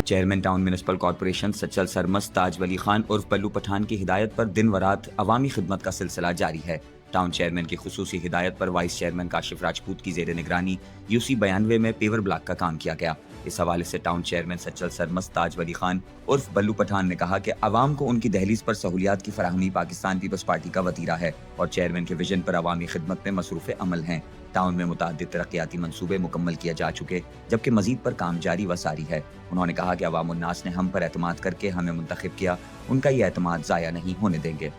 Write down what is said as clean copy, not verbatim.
Chairman town municipal corporation Sachal Sarmast ताज वली खान उर्फ बल्लू पठान की हिदायत पर दिन व रात अवामी खिदमत का सिलसिला जारी है। टाउन चेयरमैन की खुसूसी हिदायत पर वाइस चेयरमैन काशिफ राजपूत की जेर निगरानी यूसी 92 में पेवर ब्लॉक का काम किया गया। इस हवाले से टाउन चेयरमैन सचल सरमस्त ताज वली खान उर्फ बल्लू पठान ने कहा कि अवाम को उनकी दहलीज पर सहूलियात की फराहमी पाकिस्तान पीपल्स पार्टी का वतीरा है और चेयरमैन के विजन पर अवामी खिदमत में मसरूफ अमल हैं। टाउन में मुताद्दिद तरक्याती मंसूबे मुकम्मल किए जा चुके जबकि मजीद पर काम जारी व सारी है। उन्होंने कहा कि अवामुन्नास ने हम पर एतमाद करके हमें मुंतखब किया, उनका ये एतमाद ज़ाया नहीं होने देंगे।